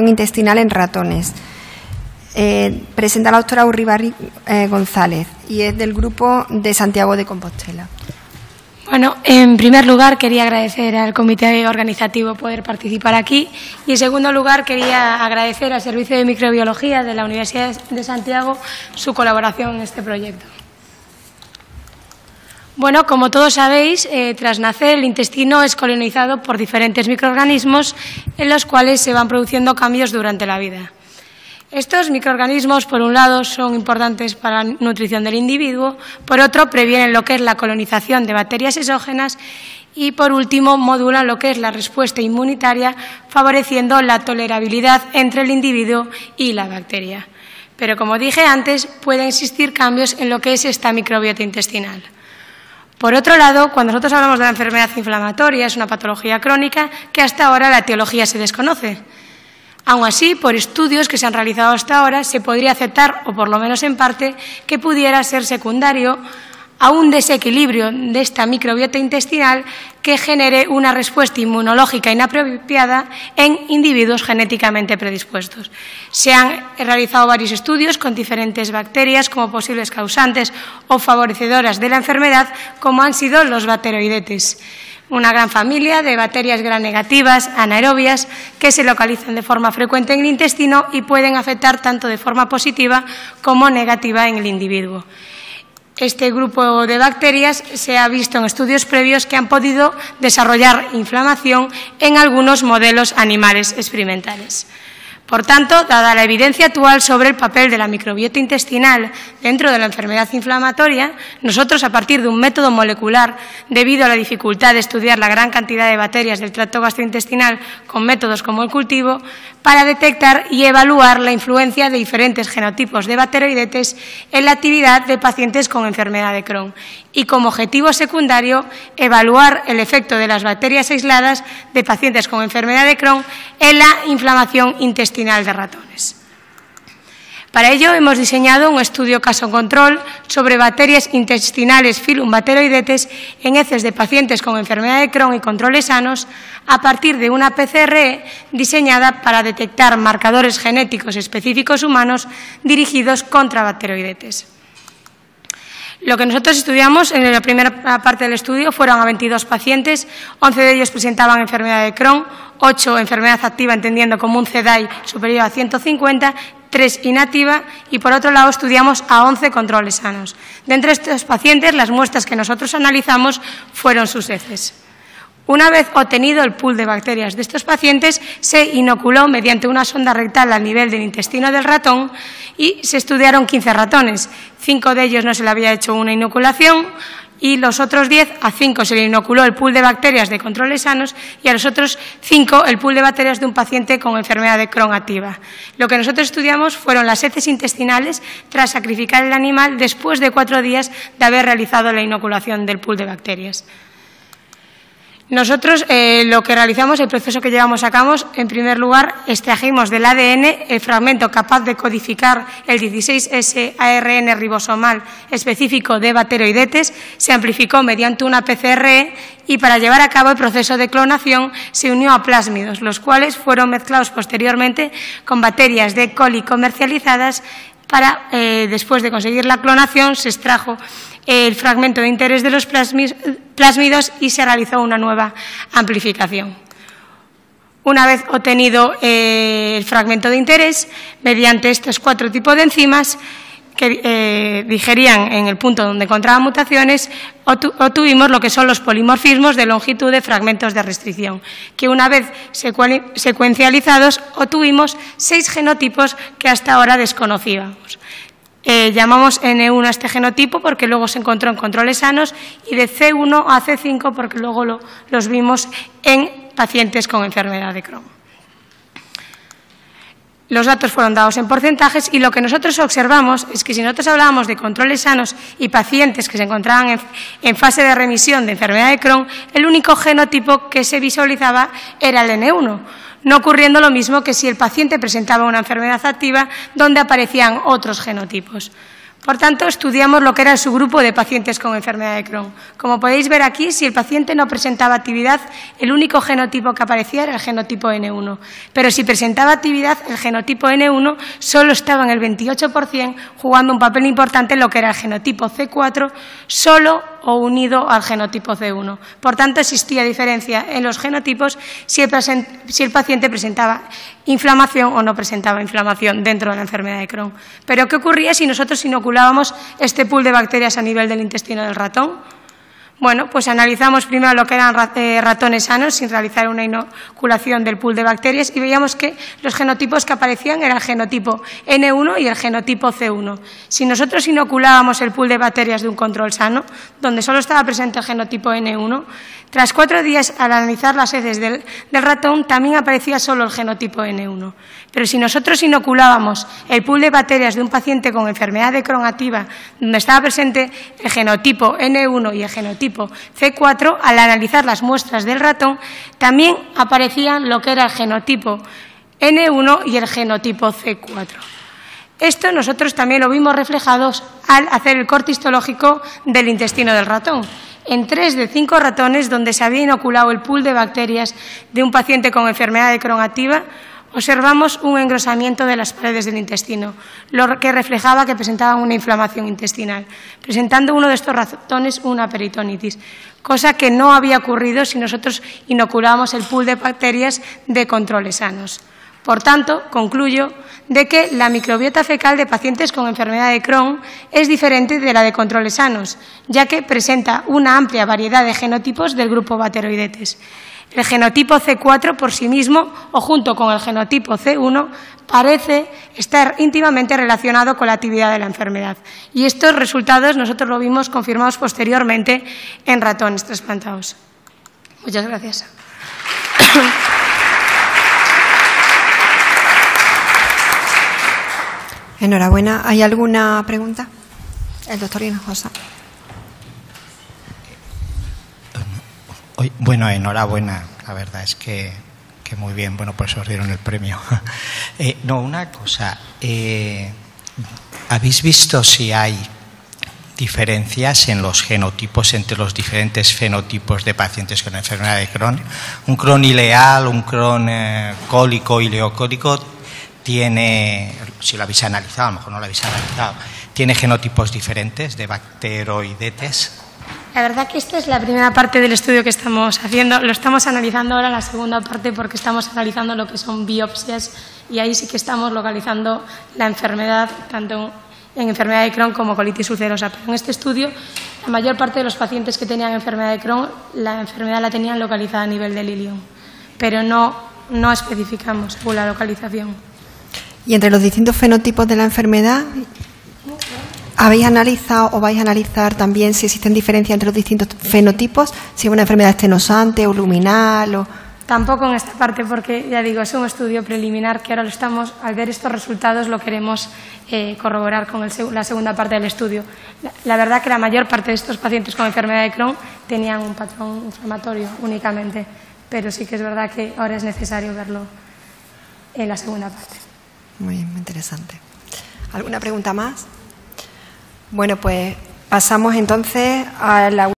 intestinal en ratones. Presenta la doctora Urribarri González y es del grupo de Santiago de Compostela. Bueno, en primer lugar quería agradecer al comité organizativo poder participar aquí y en segundo lugar quería agradecer al Servicio de Microbiología de la Universidad de Santiago su colaboración en este proyecto. Bueno, como todos sabéis, tras nacer el intestino es colonizado por diferentes microorganismos en los cuales se van produciendo cambios durante la vida. Estos microorganismos, por un lado, son importantes para la nutrición del individuo, por otro, previenen lo que es la colonización de bacterias exógenas y, por último, modulan lo que es la respuesta inmunitaria, favoreciendo la tolerabilidad entre el individuo y la bacteria. Pero, como dije antes, pueden existir cambios en lo que es esta microbiota intestinal. Por otro lado, cuando nosotros hablamos de la enfermedad inflamatoria, es una patología crónica que hasta ahora la etiología se desconoce. Aun así, por estudios que se han realizado hasta ahora, se podría aceptar, o por lo menos en parte, que pudiera ser secundario a un desequilibrio de esta microbiota intestinal que genere una respuesta inmunológica inapropiada en individuos genéticamente predispuestos. Se han realizado varios estudios con diferentes bacterias como posibles causantes o favorecedoras de la enfermedad, como han sido los bacteroidetes, una gran familia de bacterias gram-negativas, anaerobias, que se localizan de forma frecuente en el intestino y pueden afectar tanto de forma positiva como negativa en el individuo. Este grupo de bacterias se ha visto en estudios previos que han podido desarrollar inflamación en algunos modelos animales experimentales. Por tanto, dada la evidencia actual sobre el papel de la microbiota intestinal dentro de la enfermedad inflamatoria, nosotros, a partir de un método molecular, debido a la dificultad de estudiar la gran cantidad de bacterias del tracto gastrointestinal con métodos como el cultivo, para detectar y evaluar la influencia de diferentes genotipos de bacteroidetes en la actividad de pacientes con enfermedad de Crohn y, como objetivo secundario, evaluar el efecto de las bacterias aisladas de pacientes con enfermedad de Crohn en la inflamación intestinal de ratones. Para ello hemos diseñado un estudio caso-control sobre bacterias intestinales Phylum Bacteroidetes en heces de pacientes con enfermedad de Crohn y controles sanos a partir de una PCR diseñada para detectar marcadores genéticos específicos humanos dirigidos contra bacteroidetes. Lo que nosotros estudiamos en la primera parte del estudio fueron a 22 pacientes, 11 de ellos presentaban enfermedad de Crohn, 8 enfermedad activa entendiendo como un CDAI superior a 150, 3 inactiva y, por otro lado, estudiamos a 11 controles sanos. De entre estos pacientes, las muestras que nosotros analizamos fueron sus heces. Una vez obtenido el pool de bacterias de estos pacientes, se inoculó mediante una sonda rectal al nivel del intestino del ratón y se estudiaron 15 ratones. 5 de ellos no se le había hecho una inoculación y los otros 10, a 5 se le inoculó el pool de bacterias de controles sanos y a los otros 5 el pool de bacterias de un paciente con enfermedad de Crohn activa. Lo que nosotros estudiamos fueron las heces intestinales tras sacrificar el animal después de 4 días de haber realizado la inoculación del pool de bacterias. Nosotros lo que realizamos, el proceso que llevamos a cabo, en primer lugar, extrajimos del ADN el fragmento capaz de codificar el 16S ARN ribosomal específico de bacteroidetes, se amplificó mediante una PCR y para llevar a cabo el proceso de clonación se unió a plásmidos, los cuales fueron mezclados posteriormente con bacterias de E. coli comercializadas para, después de conseguir la clonación, se extrajo el fragmento de interés de los plásmidos y se realizó una nueva amplificación. Una vez obtenido el fragmento de interés, mediante estos 4 tipos de enzimas que digerían en el punto donde encontraban mutaciones, obtuvimos lo que son los polimorfismos de longitud de fragmentos de restricción, que una vez secuencializados obtuvimos 6 genotipos que hasta ahora desconocíamos. Llamamos N1 a este genotipo porque luego se encontró en controles sanos y de C1 a C5 porque luego los vimos en pacientes con enfermedad de Crohn. Los datos fueron dados en porcentajes y lo que nosotros observamos es que si nosotros hablábamos de controles sanos y pacientes que se encontraban en fase de remisión de enfermedad de Crohn, el único genotipo que se visualizaba era el N1. No ocurriendo lo mismo que si el paciente presentaba una enfermedad activa donde aparecían otros genotipos. Por tanto, estudiamos lo que era el subgrupo de pacientes con enfermedad de Crohn. Como podéis ver aquí, si el paciente no presentaba actividad, el único genotipo que aparecía era el genotipo N1. Pero si presentaba actividad, el genotipo N1 solo estaba en el 28%, jugando un papel importante en lo que era el genotipo C4, solo o unido al genotipo C1. Por tanto, existía diferencia en los genotipos si el paciente presentaba inflamación o no presentaba inflamación dentro de la enfermedad de Crohn. Pero, ¿qué ocurría si nosotros inoculábamos este pool de bacterias a nivel del intestino del ratón? Bueno, pues analizamos primero lo que eran ratones sanos sin realizar una inoculación del pool de bacterias y veíamos que los genotipos que aparecían eran el genotipo N1 y el genotipo C1. Si nosotros inoculábamos el pool de bacterias de un control sano, donde solo estaba presente el genotipo N1, tras 4 días al analizar las heces del ratón también aparecía solo el genotipo N1. Pero si nosotros inoculábamos el pool de bacterias de un paciente con enfermedad de Crohn activa, donde estaba presente el genotipo N1 y el genotipo C4, al analizar las muestras del ratón, también aparecían lo que era el genotipo N1 y el genotipo C4. Esto nosotros también lo vimos reflejados al hacer el corte histológico del intestino del ratón. En 3 de 5 ratones donde se había inoculado el pool de bacterias de un paciente con enfermedad de Crohn activa, observamos un engrosamiento de las paredes del intestino, lo que reflejaba que presentaban una inflamación intestinal, presentando uno de estos ratones una peritonitis, cosa que no había ocurrido si nosotros inoculábamos el pool de bacterias de controles sanos. Por tanto, concluyo de que la microbiota fecal de pacientes con enfermedad de Crohn es diferente de la de controles sanos, ya que presenta una amplia variedad de genotipos del grupo Bacteroidetes. El genotipo C4 por sí mismo o junto con el genotipo C1 parece estar íntimamente relacionado con la actividad de la enfermedad. Y estos resultados nosotros lo vimos confirmados posteriormente en ratones trasplantados. Muchas gracias. Enhorabuena. ¿Hay alguna pregunta? El doctor Hinojosa. Bueno, enhorabuena. La verdad es que muy bien. Bueno, por eso os dieron el premio. No, una cosa. ¿Habéis visto si hay diferencias en los genotipos entre los diferentes fenotipos de pacientes con enfermedad de Crohn? Un Crohn ileal, un Crohn cólico, ileocólico, tiene, si lo habéis analizado, a lo mejor no lo habéis analizado, tiene genotipos diferentes de bacteroidetes. La verdad que esta es la primera parte del estudio que estamos haciendo. Lo estamos analizando ahora la segunda parte porque estamos analizando lo que son biopsias y ahí sí que estamos localizando la enfermedad, tanto en enfermedad de Crohn como colitis ulcerosa. Pero en este estudio, la mayor parte de los pacientes que tenían enfermedad de Crohn, la enfermedad la tenían localizada a nivel del ilion, pero no especificamos según la localización. Y entre los distintos fenotipos de la enfermedad, ¿habéis analizado o vais a analizar también si existen diferencias entre los distintos fenotipos? Si es una enfermedad estenosante o luminal o... Tampoco en esta parte porque, ya digo, es un estudio preliminar que ahora lo estamos, al ver estos resultados lo queremos corroborar con la segunda parte del estudio. La verdad que la mayor parte de estos pacientes con enfermedad de Crohn tenían un patrón inflamatorio únicamente, pero sí que es verdad que ahora es necesario verlo en la segunda parte. Muy interesante. ¿Alguna pregunta más? Bueno, pues pasamos entonces a la